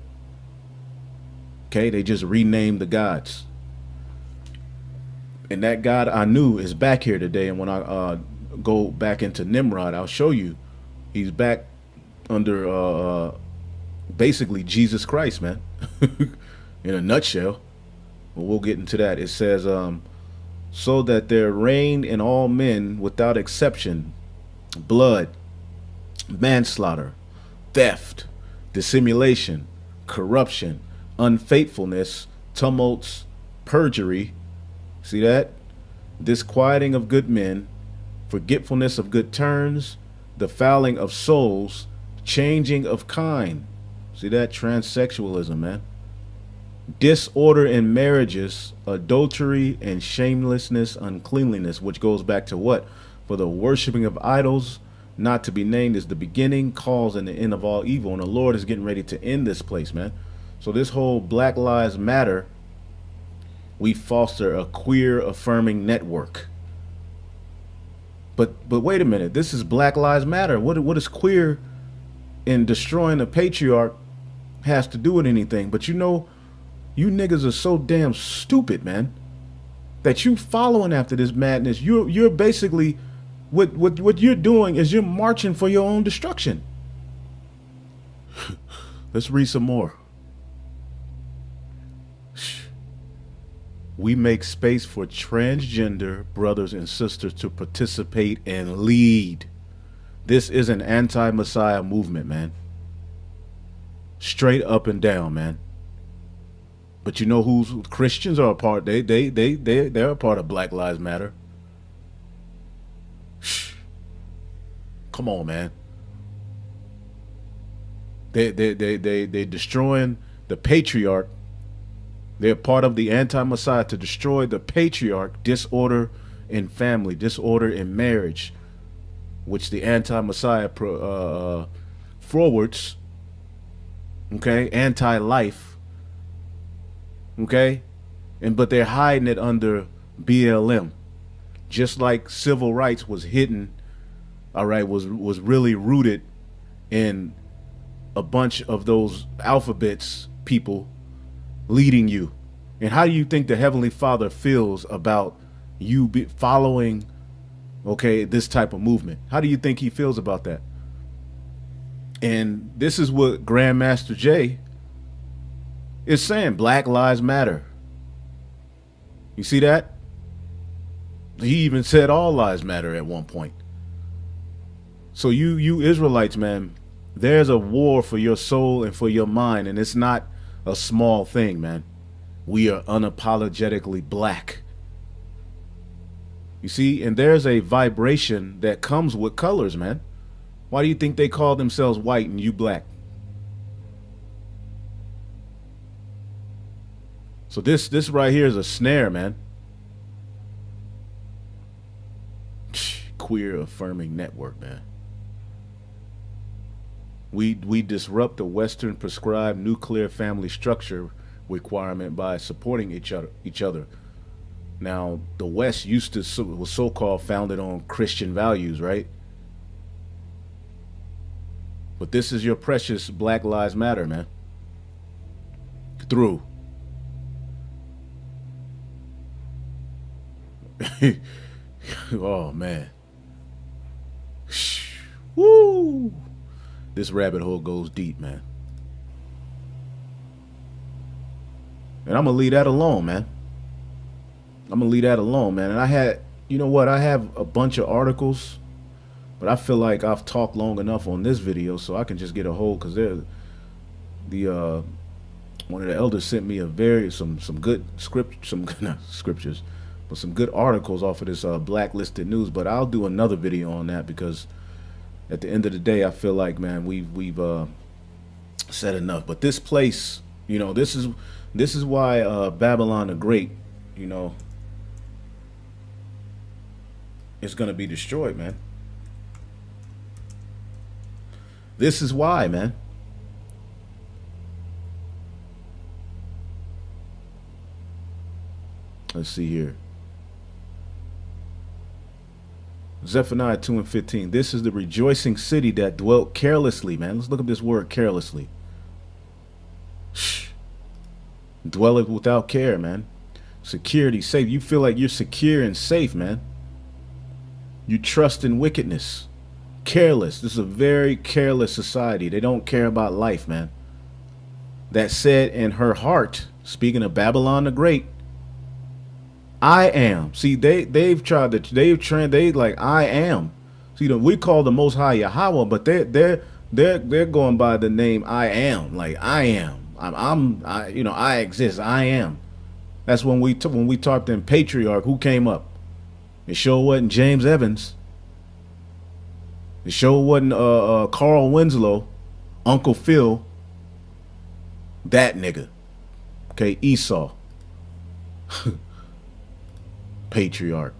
Okay, they just renamed the gods. And that God Anu is back here today. And when I go back into Nimrod, I'll show you. He's back under basically Jesus Christ, man. In a nutshell. But we'll get into that. It says, so that there reign in all men without exception blood, manslaughter, theft, dissimulation, corruption, unfaithfulness, tumults, perjury. See that? Disquieting of good men, forgetfulness of good turns, defiling of souls, changing of kind. See that? Transsexualism, man. Disorder in marriages, adultery and shamelessness, uncleanliness, which goes back to what? For the worshiping of idols, not to be named, is the beginning, cause, and the end of all evil. And the Lord is getting ready to end this place, man. So this whole Black Lives Matter, we foster a queer affirming network. But wait a minute, this is Black Lives Matter. What is queer in destroying the patriarch has to do with anything? But you know, you niggas are so damn stupid, man, that you following after this madness. You're basically what you're doing is you're marching for your own destruction. Let's read some more. We make space for transgender brothers and sisters to participate and lead. This is an anti-Messiah movement, man. Straight up and down, man. But you know who's Christians are a part? They're a part of Black Lives Matter. Come on, man. They destroying the patriarch. They're part of the anti-Messiah to destroy the patriarch, disorder in family, disorder in marriage, which the anti-Messiah forwards. Okay, anti-life. Okay, but they're hiding it under BLM, just like civil rights was hidden. All right, was really rooted in a bunch of those alphabets people leading you. And how do you think the Heavenly Father feels about you following, okay, this type of movement? How do you think he feels about that? And this is what Grandmaster Jay is saying. Black Lives Matter. You see that? He even said all lives matter at one point. So you Israelites, man, there's a war for your soul and for your mind, and it's not a small thing, man. We are unapologetically black. You see, and there's a vibration that comes with colors, man. Why do you think they call themselves white and you black? So this right here is a snare, man. Queer affirming network, man. We disrupt the Western prescribed nuclear family structure requirement by supporting each other. Now, the West used to was so-called founded on Christian values, right? But this is your precious Black Lives Matter, man. Through. Oh, man. Woo! This rabbit hole goes deep, man. And I'm going to leave that alone, man. I'm going to leave that alone, man. And I had, you know what? I have a bunch of articles, but I feel like I've talked long enough on this video so I can just get a hold, because one of the elders sent me some good not scriptures, but some good articles off of this blacklisted news. But I'll do another video on that, because at the end of the day, I feel like, man, we've said enough. But this place, you know, this is why Babylon the Great, you know, is gonna be destroyed, man. This is why, man. Let's see here. Zephaniah 2:15. This is the rejoicing city that dwelt carelessly, man. Let's look up this word, carelessly. Dwelleth without care, man. Security, safe. You feel like you're secure and safe, man. You trust in wickedness. Careless. This is a very careless society. They don't care about life, man. That said in her heart, speaking of Babylon the Great, I am. See, they've tried to they like I am. See, we call the Most High Yahweh, but they're going by the name I am. Like I am. I exist. I am. That's when we talked in Patriarch. Who came up? It sure wasn't James Evans. It sure wasn't Carl Winslow, Uncle Phil. That nigga. Okay, Esau. Patriarch.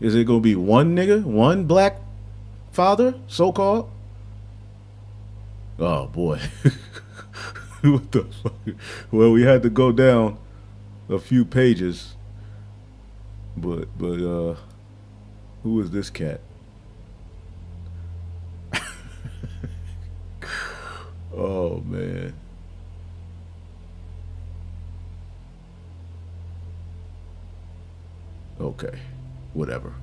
Is it gonna be one nigga, one black father, so called? Oh boy. What the fuck? Well, we had to go down a few pages. But who is this cat? Oh man. Okay. Whatever.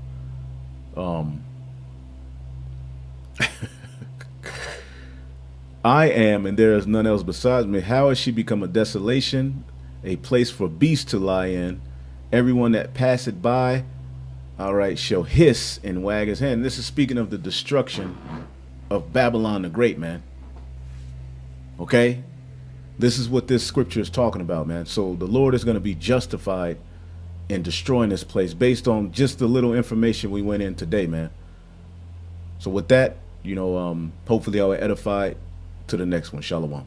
I am, and there is none else besides me. How has she become a desolation, a place for beasts to lie in? Everyone that passeth by, all right, shall hiss and wag his hand. This is speaking of the destruction of Babylon the Great, man. Okay? This is what this scripture is talking about, man. So the Lord is going to be justified in destroying this place based on just the little information we went in today, man. So with that, hopefully I will edify to the next one. Shalom.